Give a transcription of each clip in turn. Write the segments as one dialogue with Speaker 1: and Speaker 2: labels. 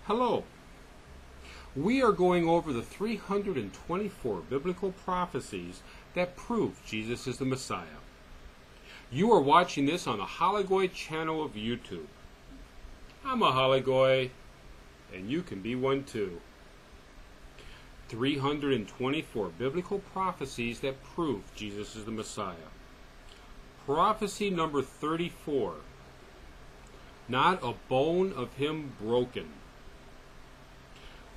Speaker 1: Hello. We are going over the 324 biblical prophecies that prove Jesus is the Messiah. You are watching this on the Halachgoy channel of YouTube. I'm a Halachgoy, and you can be one too. 324 biblical prophecies that prove Jesus is the Messiah. Prophecy number 34. Not a bone of him broken.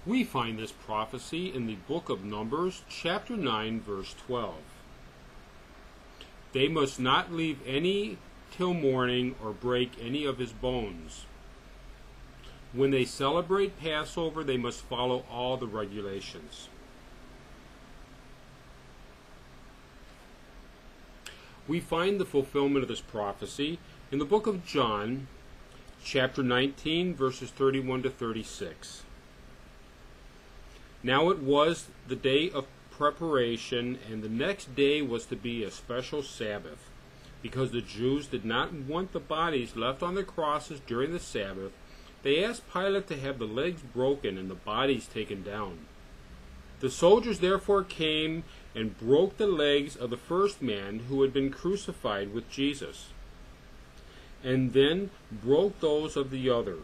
Speaker 1: We find this prophecy in the book of Numbers, chapter 9, verse 12. They must not leave any till morning or break any of his bones. When they celebrate Passover, they must follow all the regulations. We find the fulfillment of this prophecy in the book of John, chapter 19, verses 31 to 36. Now it was the day of preparation, and the next day was to be a special Sabbath, because the Jews did not want the bodies left on the crosses during the Sabbath. They asked Pilate to have the legs broken and the bodies taken down. The soldiers therefore came and broke the legs of the first man who had been crucified with Jesus, and then broke those of the other.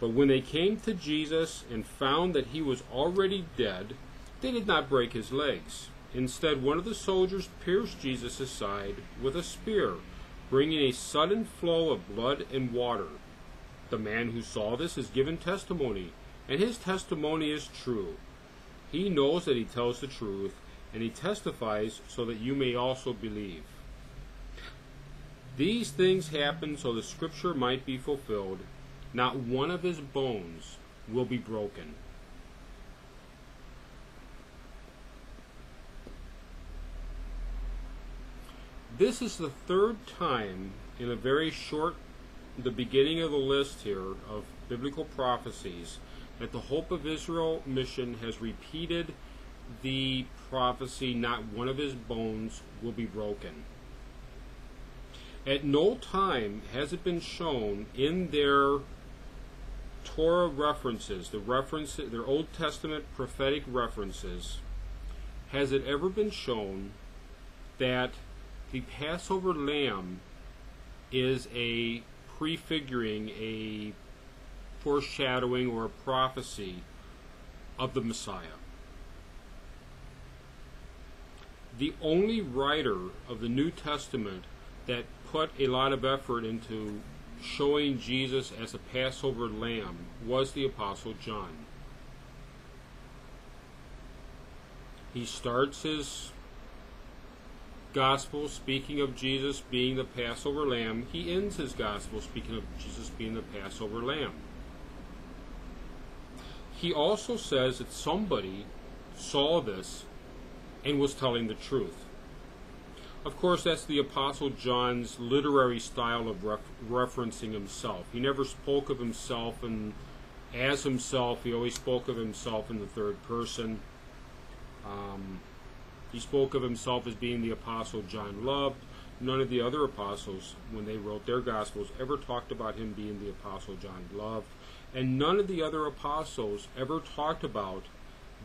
Speaker 1: But when they came to Jesus and found that he was already dead, they did not break his legs. Instead, one of the soldiers pierced Jesus' side with a spear, bringing a sudden flow of blood and water. The man who saw this has given testimony, and his testimony is true. He knows that he tells the truth, and he testifies so that you may also believe. These things happened so the scripture might be fulfilled. Not one of his bones will be broken. This is the third time in a very short, the beginning of the list here of biblical prophecies, that the Hope of Israel mission has repeated the prophecy, not one of his bones will be broken. At no time has it been shown in their Torah references, their Old Testament prophetic references, has it ever been shown that the Passover lamb is a prefiguring, a foreshadowing, or a prophecy of the Messiah. The only writer of the New Testament that put a lot of effort into showing Jesus as a Passover lamb was the Apostle John. He starts his gospel speaking of Jesus being the Passover lamb. He ends his gospel speaking of Jesus being the Passover lamb. He also says that somebody saw this and was telling the truth. Of course, that's the Apostle John's literary style of referencing himself. He never spoke of himself as himself. He always spoke of himself in the third person. He spoke of himself as being the Apostle John loved. None of the other apostles, when they wrote their Gospels, ever talked about him being the Apostle John loved. And none of the other apostles ever talked about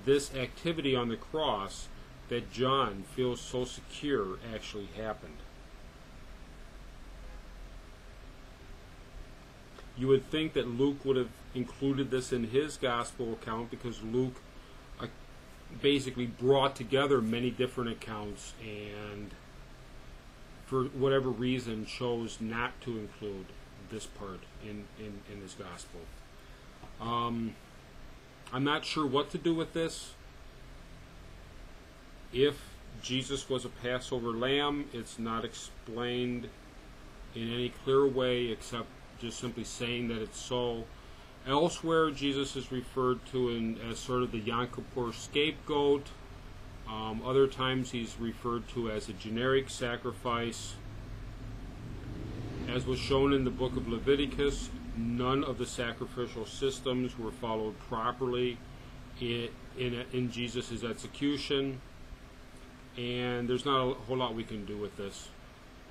Speaker 1: this activity on the cross that John feels so secure actually happened. You would think that Luke would have included this in his gospel account, because Luke basically brought together many different accounts and for whatever reason chose not to include this part in his gospel. I'm not sure what to do with this. If Jesus was a Passover lamb, it's not explained in any clear way except just simply saying that it's so. Elsewhere, Jesus is referred to as sort of the Yom Kippur scapegoat. Other times he's referred to as a generic sacrifice. As was shown in the book of Leviticus, none of the sacrificial systems were followed properly in Jesus' execution. And there's not a whole lot we can do with this.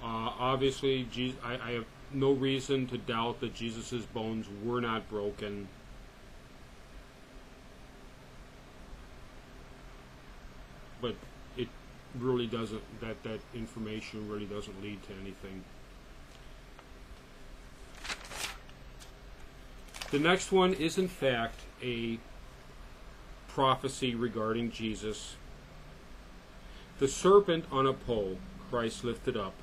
Speaker 1: Obviously, I have no reason to doubt that Jesus' bones were not broken. but it really doesn't, that information really doesn't lead to anything. The next one is in fact a prophecy regarding Jesus. The serpent on a pole, Christ lifted up.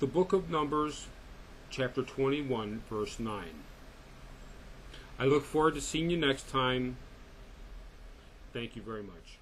Speaker 1: The book of Numbers, chapter 21, verse 9. I look forward to seeing you next time. Thank you very much.